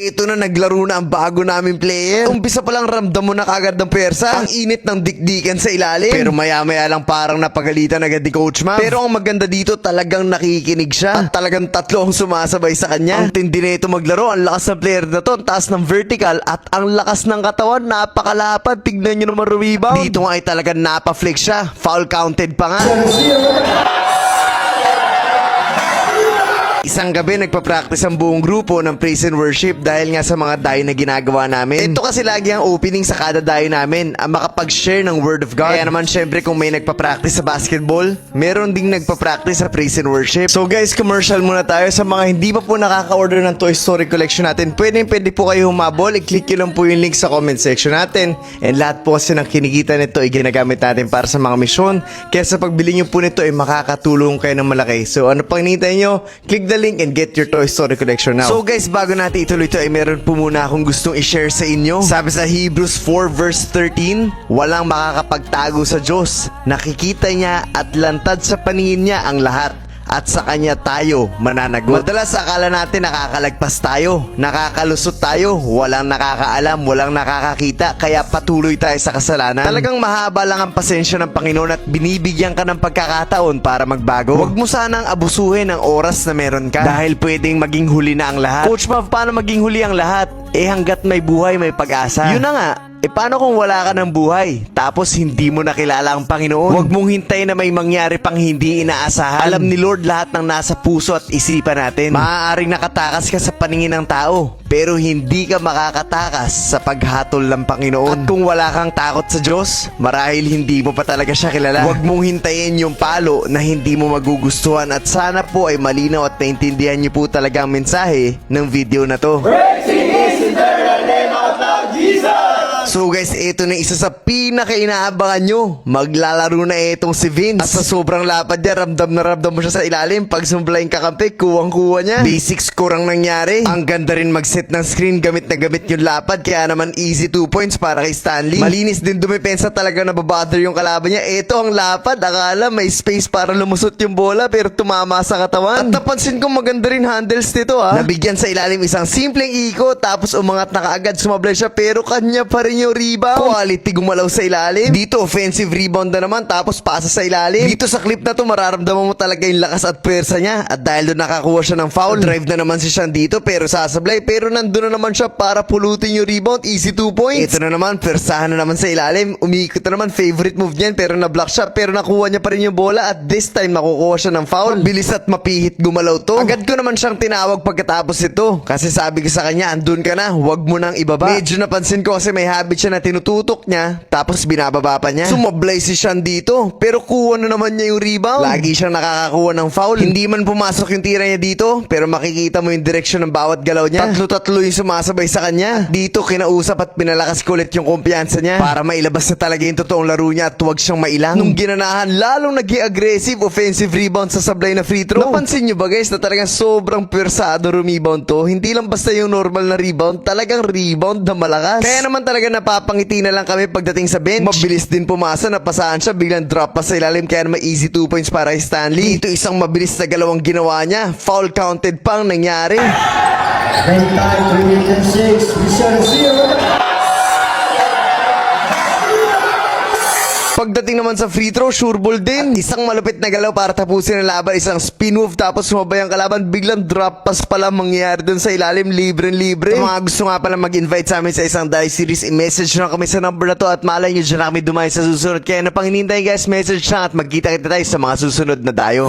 Ito na, naglaro na ang bago naming player. Umpisa pa lang ramdam mo na kagad ng persa. Ang init ng dikdikan sa ilalim. Pero maya-maya lang parang napagalitan agad ni Coach Ma'am. Pero ang maganda dito, talagang nakikinig siya. At talagang tatlo ang sumasabay sa kanya. Ang tindi na ito maglaro. Ang lakas ng player na to. Ang taas ng vertical. At ang lakas ng katawan. Napakalapad. Tignan nyo naman rebound. Dito nga ay talagang napaflex siya. Foul counted pa nga. Isang gabi nagpa-practice ang buong grupo ng praise and worship dahil nga sa mga dayo na ginagawa namin. Ito kasi lagi ang opening sa kada dayo namin, ang makapag-share ng Word of God. Kaya naman syempre kung may nagpa-practice sa basketball, meron ding nagpa-practice sa praise and worship. So guys, commercial muna tayo. Sa mga hindi pa po nakaka-order ng Toy Story collection natin, pwede po kayo humabol. I-click nyo lang po yung link sa comment section natin. And lahat po kasi ng kinikita nito ay ginagamit natin para sa mga misyon. Kaya sa pagbili nyo po nito ay makakatulong kayo ng malaki. So ano pang hinihintay nyo? Click the link and get your Toy Story collection now. So guys, bago natin ituloy ito ay meron po muna akong gustong i-share sa inyo. Sabi sa Hebrews 4 verse 13, walang makakapagtago sa Diyos. Nakikita niya at lantad sa paningin niya ang lahat. At sa kanya tayo mananagot. Madalas akala natin nakakalagpas tayo, nakakalusot tayo, walang nakakaalam, walang nakakakita, kaya patuloy tayo sa kasalanan. Talagang mahaba lang ang pasensya ng Panginoon at binibigyan ka ng pagkakataon para magbago. Huwag mo sanang abusuhin ang oras na meron ka dahil pwedeng maging huli na ang lahat. Coach Mav, paano maging huli ang lahat? Hanggat may buhay, may pag-asa. Yun na nga. Paano kung wala ka ng buhay, tapos hindi mo nakilala ang Panginoon? Huwag mong hintayin na may mangyari pang hindi inaasahan. Alam ni Lord lahat ng nasa puso at isipan natin. Maaaring nakatakas ka sa paningin ng tao, pero hindi ka makakatakas sa paghatol ng Panginoon. At kung wala kang takot sa Diyos, marahil hindi mo pa talaga siya kilala. Huwag mong hintayin yung palo na hindi mo magugustuhan at sana po ay malinaw at naintindihan niyo po talaga ang mensahe ng video na to. So guys, ito na isa sa pinaka-inaabangan nyo. Maglalaro na itong si Vince. At sa sobrang lapad niya, ramdam na ramdam mo siya sa ilalim. Pag sumblay yung kakampi, kuwang-kuwa niya. Basic score ang nangyari. Ang ganda rin mag-set ng screen gamit na gamit yung lapad. Kaya naman easy 2 points para kay Stanley. Malinis din dumepensa, talaga nababother yung kalaban niya. Ito ang lapad. Akala may space para lumusot yung bola pero tumama sa katawan. At napansin kong maganda rin handles nito ha. Nabigyan sa ilalim isang simpleng ikot tapos umangat na kaagad, sumablay siya pero kanya pa rin yung rebound. Quality gumalaw sa ilalim. Dito offensive rebound na naman tapos pasa sa ilalim. Dito sa clip na to mararamdaman mo talaga yung lakas at pwersa niya. At dahil doon nakakuha siya ng foul, drive na naman si Sean dito pero sasablay. Pero nandun na naman siya para pulutin yung rebound. Easy 2 points. Ito na naman, pwersahan na naman sa ilalim. Umiikot na naman, favorite move niyan pero na-block siya. Pero nakuha niya pa rin yung bola at this time nakukuha siya ng foul. Bilis at mapihit gumalaw to. Agad ko naman siyang tinawag pagkatapos ito. Kasi sabi ko sa kanya, andun ka na, huwag mo nang ibaba. Medyo napansin ko kasi may habit siya na tinututok niya tapos binababa pa niya. Sumablay si Sean dito pero kuha na naman niya yung rebound. Lagi siyang nakakakuha ng foul. Hindi man pumasok yung tira niya dito pero makikita mo yung direksyon ng bawat galaw niya. Tatlo-tatlo yung sumasabay sa kanya. Dito kinausap at pinalakas ko ulit yung kumpiyansa niya para mailabas na talaga yung totoong laro niya at huwag siyang mailang. Nung ginanahan, lalong naging aggressive offensive rebound sa sablay na free throw. Napansin nyo ba guys na talagang sobrang pwersado rebound to? Hindi lang basta yung normal na rebound, talagang rebound na malakas. Kaya naman talaga napapangiti na lang kami pagdating sa bench. Mabilis din pumasa, napasahan siya, biglang drop pa sa ilalim kaya naman easy 2 points para kay Stanley. Dito isang mabilis na galawang ginawa niya. Foul counted pang nangyari. Game time, 3 minutes and 6. We shall see you. Pagdating naman sa free throw, sure ball din. Isang malupit na galaw para tapusin ang laban. Isang spin move tapos sumabay ang kalaban. Biglang drop pass pala mangyayari dun sa ilalim. Libre-libre. Sa mga gusto nga pala mag-invite sa amin sa isang dive series, i-message na kami sa number na to at malay nyo dyan na kami dumayo sa susunod. Kaya na pang hinintay guys, message na at magkita kita tayo sa mga susunod na dayo.